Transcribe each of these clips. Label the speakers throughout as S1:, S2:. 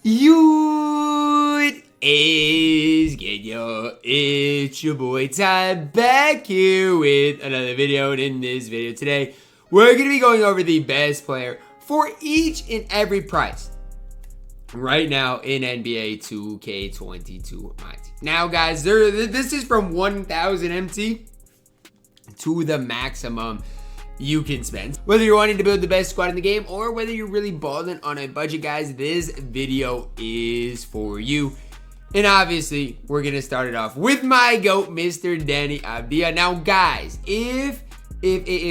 S1: What is good, yo? It's your boy Ty back here with another video. And in this video today, we're going to be going over the best player for each and every price right now in NBA 2K22 MyTEAM. Now, guys, this is from 1,000 MT to the maximum you can spend. Whether you're wanting to build the best squad in the game or whether you're really balling on a budget, guys, this video is for you. And obviously, we're gonna start it off with my GOAT, Mr. Deni Avdija. Now, guys, if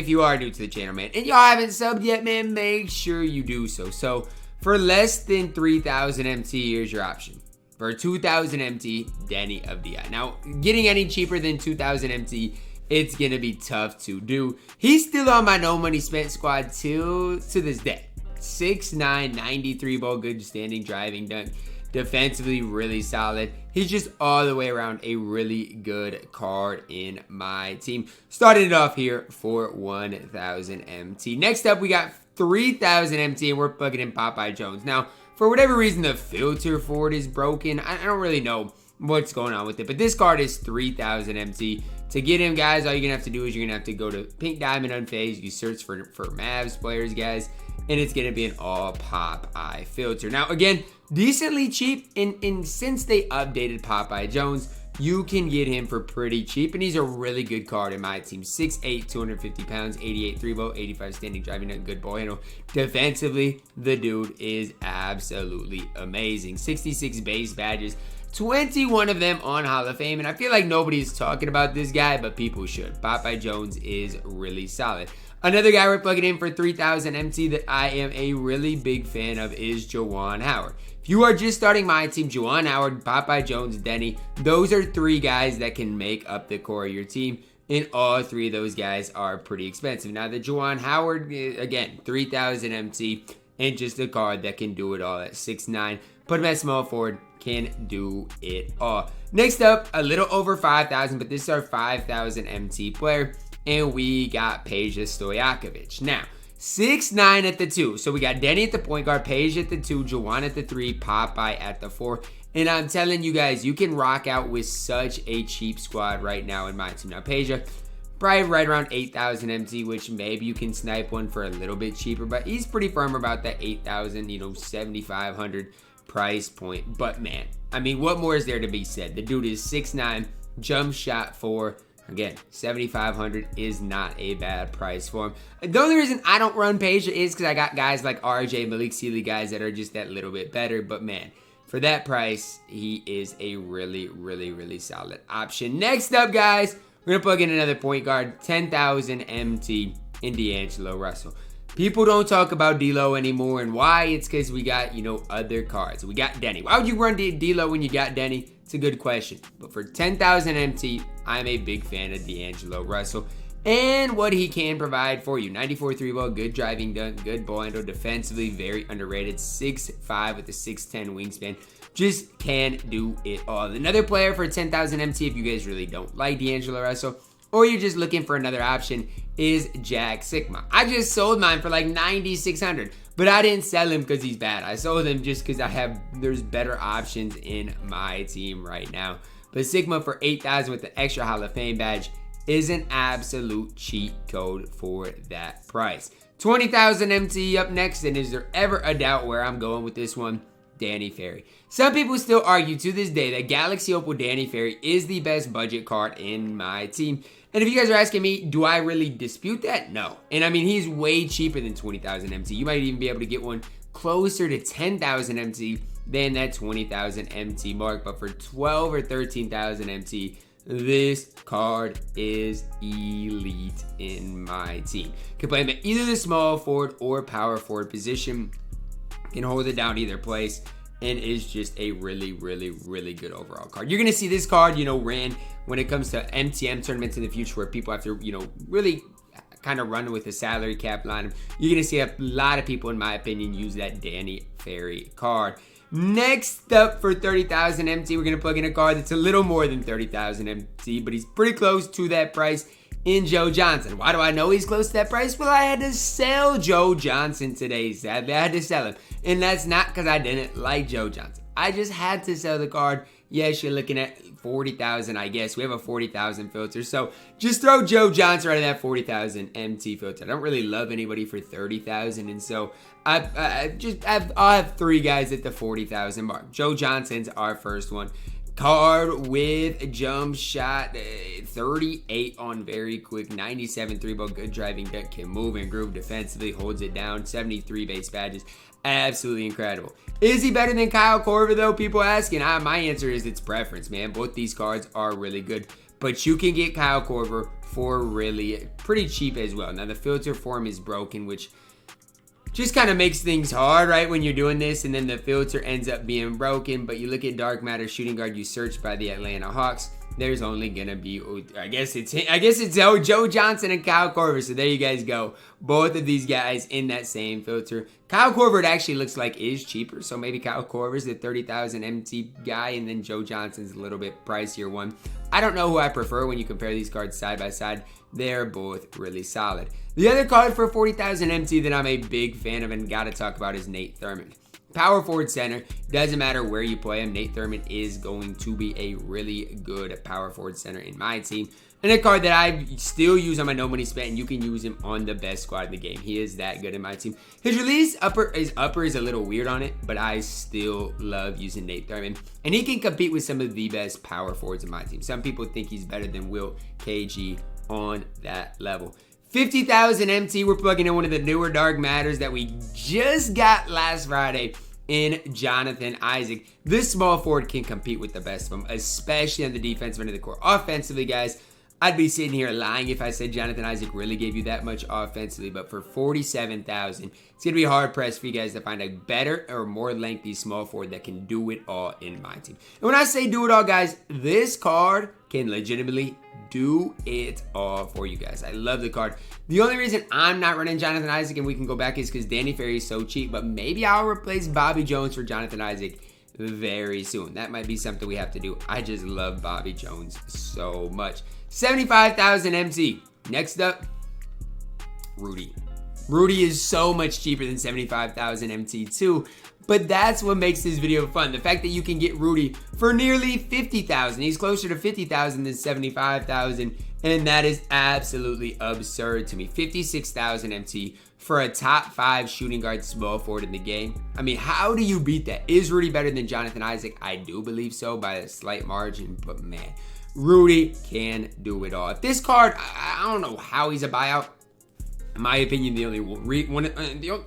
S1: you are new to the channel, man, and y'all haven't subbed yet, man, make sure you do so. So, for less than 3,000 MT, here's your option. For 2,000 MT, Deni Avdija. Now, getting any cheaper than 2,000 MT, it's gonna be tough to do. He's still on my no money spent squad to this day. 6'9", 93 ball, good standing, driving dunk. Defensively, really solid. He's just all the way around a really good card in my team. Starting it off here for 1,000 MT. Next up, we got 3,000 MT, and we're plugging in Popeye Jones. Now, for whatever reason, the filter for it is broken. I don't really know what's going on with it, but this card is 3,000 MT. To get him, guys, all you're gonna have to do is you're gonna have to go to Pink Diamond Unfazed. You search for Mavs players, guys, and it's gonna be an all Popeye filter. Now, again, decently cheap, and since they updated Popeye Jones, you can get him for pretty cheap, and he's a really good card in my team. 6'8", 250 pounds, 88 3-ball, 85 standing, driving a good ball handle. Defensively, the dude is absolutely amazing. 66 base badges, 21 of them on Hall of Fame, and I feel like nobody's talking about this guy, but people should. Popeye Jones is really solid. Another guy we're plugging in for 3,000 MT that I am a really big fan of is Juwan Howard. If you are just starting my team, Juwan Howard, Popeye Jones, Deni, those are three guys that can make up the core of your team, and all three of those guys are pretty expensive. Now, the Juwan Howard, again, 3,000 MT, and just a card that can do it all at 6'9". Put him at small forward, can do it all. Next up, a little over 5,000, but this is our 5,000 MT player, and we got Peja Stoiakovic. Now, 6'9" at the 2. So we got Deni at the point guard, Peja at the 2, Juwan at the 3, Popeye at the 4. And I'm telling you guys, you can rock out with such a cheap squad right now in my team. Now, Peja, probably right around 8,000 MT, which maybe you can snipe one for a little bit cheaper, but he's pretty firm about that 8,000, 7,500 price point. But man, I mean, what more is there to be said? The dude is 6'9", jump shot 4. Again, 7,500 is not a bad price for him. The only reason I don't run Peja is because I got guys like RJ, Malik Sealy, guys that are just that little bit better. But man, for that price, he is a really, really, really solid option. Next up, guys, we're going to plug in another point guard, 10,000 MT in D'Angelo Russell. People don't talk about D-Lo anymore, and why? It's because we got, other cards. We got Deni. Why would you run D-Lo when you got Deni? It's a good question. But for 10,000 MT, I'm a big fan of D'Angelo Russell and what he can provide for you. 94 3-ball, good driving dunk, good ball handle, defensively very underrated. 6'5" with a 6'10" wingspan. Just can do it all. Another player for 10,000 MT, if you guys really don't like D'Angelo Russell, or you're just looking for another option, is Jack Sigma. I just sold mine for like 9,600, but I didn't sell him because he's bad. I sold him just because there's better options in my team right now. But Sigma for 8,000 with the extra Hall of Fame badge is an absolute cheat code for that price. 20,000 MT up next, and is there ever a doubt where I'm going with this one? Danny Ferry. Some people still argue to this day that Galaxy Opal Danny Ferry is the best budget card in my team. And if you guys are asking me, do I really dispute that? No. And I mean, he's way cheaper than 20,000 MT. You might even be able to get one closer to 10,000 MT than that 20,000 MT mark. But for 12 or 13,000 MT, this card is elite in my team. Can play him at either the small forward or power forward position. Can hold it down either place, and is just a really, really, really good overall card. You're going to see this card, ran when it comes to MTM tournaments in the future where people have to, really kind of run with a salary cap line. You're going to see a lot of people, in my opinion, use that Danny Ferry card. Next up for 30,000 MT, we're going to plug in a card that's a little more than 30,000 MT, but he's pretty close to that price in Joe Johnson. Why do I know he's close to that price? Well, I had to sell Joe Johnson today, sadly. I had to sell him. And that's not because I didn't like Joe Johnson. I just had to sell the card. Yes, you're looking at 40,000, I guess. We have a 40,000 filter. So just throw Joe Johnson out of that 40,000 MT filter. I don't really love anybody for 30,000. And so I'll have 3 guys at the 40,000 mark. Joe Johnson's our first one. Card with jump shot, 38 on very quick, 97 3-ball, good driving deck, can move and groove defensively, holds it down, 73 base badges. Absolutely incredible. Is he better than Kyle Korver though? People asking. My answer is it's preference, man. Both these cards are really good, but you can get Kyle Korver for really pretty cheap as well. Now the filter form is broken, which just kind of makes things hard, right, when you're doing this, and then the filter ends up being broken. But you look at Dark Matter shooting guard you searched by the Atlanta Hawks. There's only gonna be, I guess it's Joe Johnson and Kyle Korver. So there you guys go. Both of these guys in that same filter. Kyle Korver, it actually looks like is cheaper. So maybe Kyle Korver's the 30,000 MT guy, and then Joe Johnson's a little bit pricier one. I don't know who I prefer when you compare these cards side by side. They're both really solid. The other card for 40,000 MT that I'm a big fan of and gotta talk about is Nate Thurman. Power forward center, doesn't matter where you play him, Nate Thurman is going to be a really good power forward center in my team. And a card that I still use on my no money spent, and you can use him on the best squad in the game. He is that good in my team. His release upper is a little weird on it, but I still love using Nate Thurman. And he can compete with some of the best power forwards in my team. Some people think he's better than Will KG on that level. 50,000 MT, we're plugging in one of the newer Dark Matters that we just got last Friday in Jonathan Isaac. This small forward can compete with the best of them, especially on the defensive end of the court. Offensively, guys, I'd be sitting here lying if I said Jonathan Isaac really gave you that much offensively, but for 47,000, it's going to be hard pressed for you guys to find a better or more lengthy small forward that can do it all in my team. And when I say do it all, guys, this card can legitimately do it all for you guys. I love the card. The only reason I'm not running Jonathan Isaac, and we can go back, is because Danny Ferry is so cheap, but maybe I'll replace Bobby Jones for Jonathan Isaac very soon. That might be something we have to do. I just love Bobby Jones so much. 75,000 MT. Next up, Rudy. Rudy is so much cheaper than 75,000 MT too, but that's what makes this video fun. The fact that you can get Rudy for nearly 50,000. He's closer to 50,000 than 75,000, and that is absolutely absurd to me. 56,000 MT for a top 5 shooting guard small forward in the game. I mean, how do you beat that? Is Rudy better than Jonathan Isaac? I do believe so by a slight margin, but man, Rudy can do it all. If this card, I don't know how he's a buyout. In my opinion,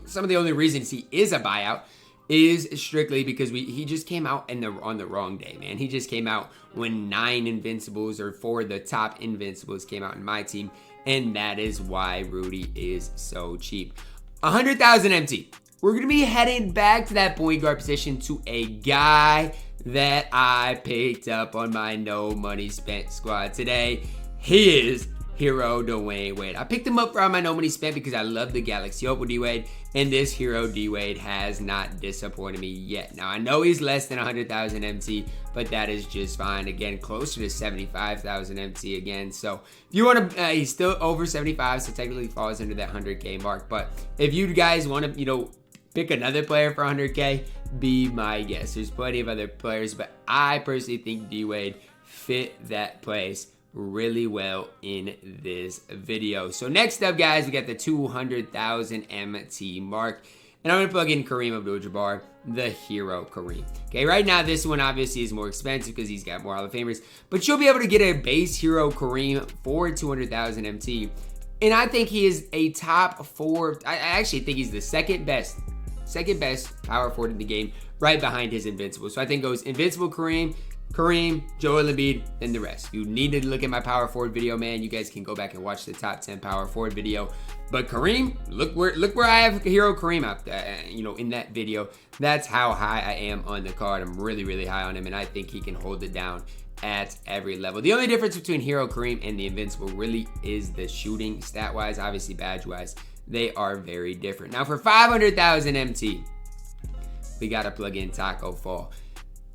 S1: some of the only reasons he is a buyout is strictly because he just came out on the wrong day, man. He just came out when 9 Invincibles, or 4 of the top Invincibles, came out in my team, and that is why Rudy is so cheap. 100,000 MT. We're going to be heading back to that point guard position to a guy that I picked up on my no money spent squad today. He is Hero Dwayne Wade. I picked him up for my no money spent because I love the Galaxy Opal D-Wade, and this Hero D-Wade has not disappointed me yet. Now, I know he's less than 100,000 MT, but that is just fine. Again, closer to 75,000 MT again. So if you want to, he's still over 75, so technically falls under that 100K mark. But if you guys want to, pick another player for 100K, be my guest. There's plenty of other players, but I personally think D-Wade fit that place really well in this video. So next up, guys, we got the 200,000 MT mark, and I'm gonna plug in Kareem Abdul-Jabbar, the Hero Kareem. Okay, right now this one obviously is more expensive because he's got more Hall of Famers, but you'll be able to get a base Hero Kareem for 200,000 MT, and I think he is a top 4. I actually think he's the second best power forward in the game, right behind his Invincible. So I think it goes Invincible Kareem, Joel Embiid, and the rest. You need to look at my power forward video, man. You guys can go back and watch the top 10 power forward video. But Kareem, look where I have Hero Kareem out there, in that video. That's how high I am on the card. I'm really, really high on him, and I think he can hold it down at every level. The only difference between Hero Kareem and the Invincible really is the shooting stat-wise. Obviously, badge-wise, they are very different. Now, for 500,000 MT, we got to plug in Taco Fall.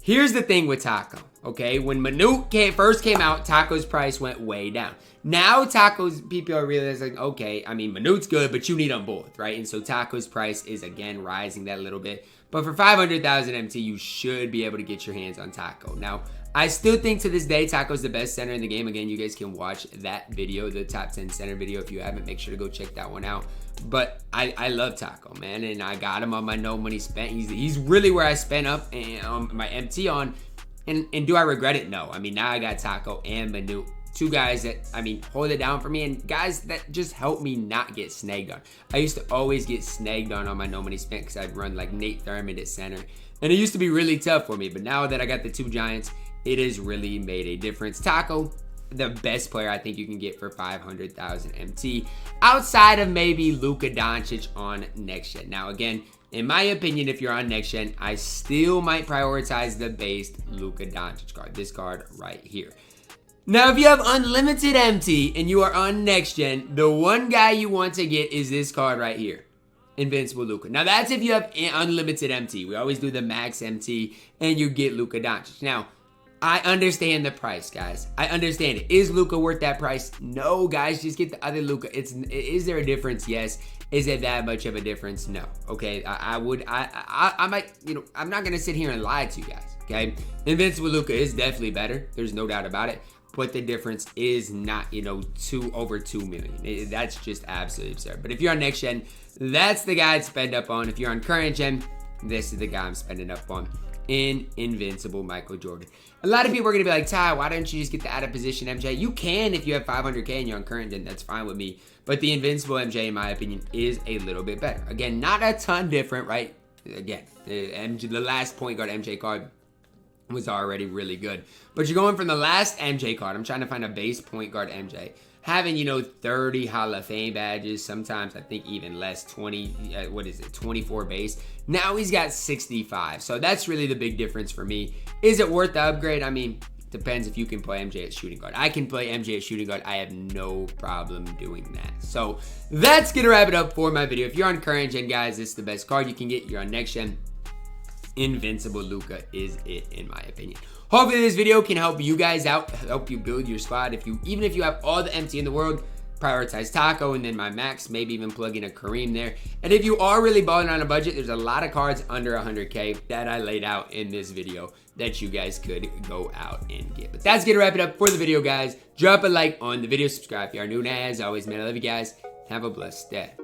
S1: Here's the thing with Taco, okay? When Manute first came out, Taco's price went way down. Now Taco's, people are realizing, okay, I mean, Manute's good, but you need them both, right? And so Taco's price is, again, rising that a little bit. But for 500,000 MT, you should be able to get your hands on Taco. Now, I still think to this day, Taco's the best center in the game. Again, you guys can watch that video, the top 10 center video. If you haven't, make sure to go check that one out. But I love Taco, man, and I got him on my no money spent. He's really where I spent up and my MT on. And do I regret it? No. I mean, now I got Taco and Manute. Two guys that, I mean, hold it down for me, and guys that just help me not get snagged on. I used to always get snagged on my no money spent because I'd run like Nate Thurman at center, and it used to be really tough for me. But now that I got the two giants, it has really made a difference. Taco, the best player I think you can get for 500,000 MT, outside of maybe Luka Doncic on next gen. Now, again, in my opinion, if you're on next gen, I still might prioritize the based Luka Doncic card. This card right here. Now, if you have unlimited MT and you are on next gen, the one guy you want to get is this card right here, Invincible Luca. Now, that's if you have unlimited MT. We always do the max MT and you get Luka Doncic. Now, I understand the price, guys. I understand it. Is Luka worth that price? No, guys, just get the other Luka. Is there a difference? Yes. Is it that much of a difference? No. Okay, I might, you know, I'm not gonna sit here and lie to you guys. Okay, Invincible Luca is definitely better. There's no doubt about it. But the difference is not, you know, over 2 million. That's just absolutely absurd. But if you're on next gen, that's the guy I'd spend up on. If you're on current gen, this is the guy I'm spending up on in Invincible Michael Jordan. A lot of people are going to be like, Ty, why don't you just get the out of position MJ? You can if you have 500K and you're on current gen. That's fine with me. But the Invincible MJ, in my opinion, is a little bit better. Again, not a ton different, right? Again, the last point guard MJ card was already really good. But you're going from the last MJ card. I'm trying to find a base point guard MJ. Having, you know, 30 Hall of Fame badges. Sometimes I think even less, 24 base. Now he's got 65. So that's really the big difference for me. Is it worth the upgrade? I mean, depends if you can play MJ at shooting guard. I can play MJ at shooting guard. I have no problem doing that. So that's going to wrap it up for my video. If you're on current gen, guys, this is the best card you can get. You're on next gen, Invincible Luca is it, in my opinion. Hopefully this video can help you guys out, help you build your squad. Even if you have all the MT in the world, prioritize Taco and then my max, maybe even plug in a Kareem there. And if you are really balling on a budget, there's a lot of cards under 100K that I laid out in this video that you guys could go out and get. But that's gonna wrap it up for the video, guys. Drop a like on the video, subscribe if you are new, and as always, man, I love you guys. Have a blessed day.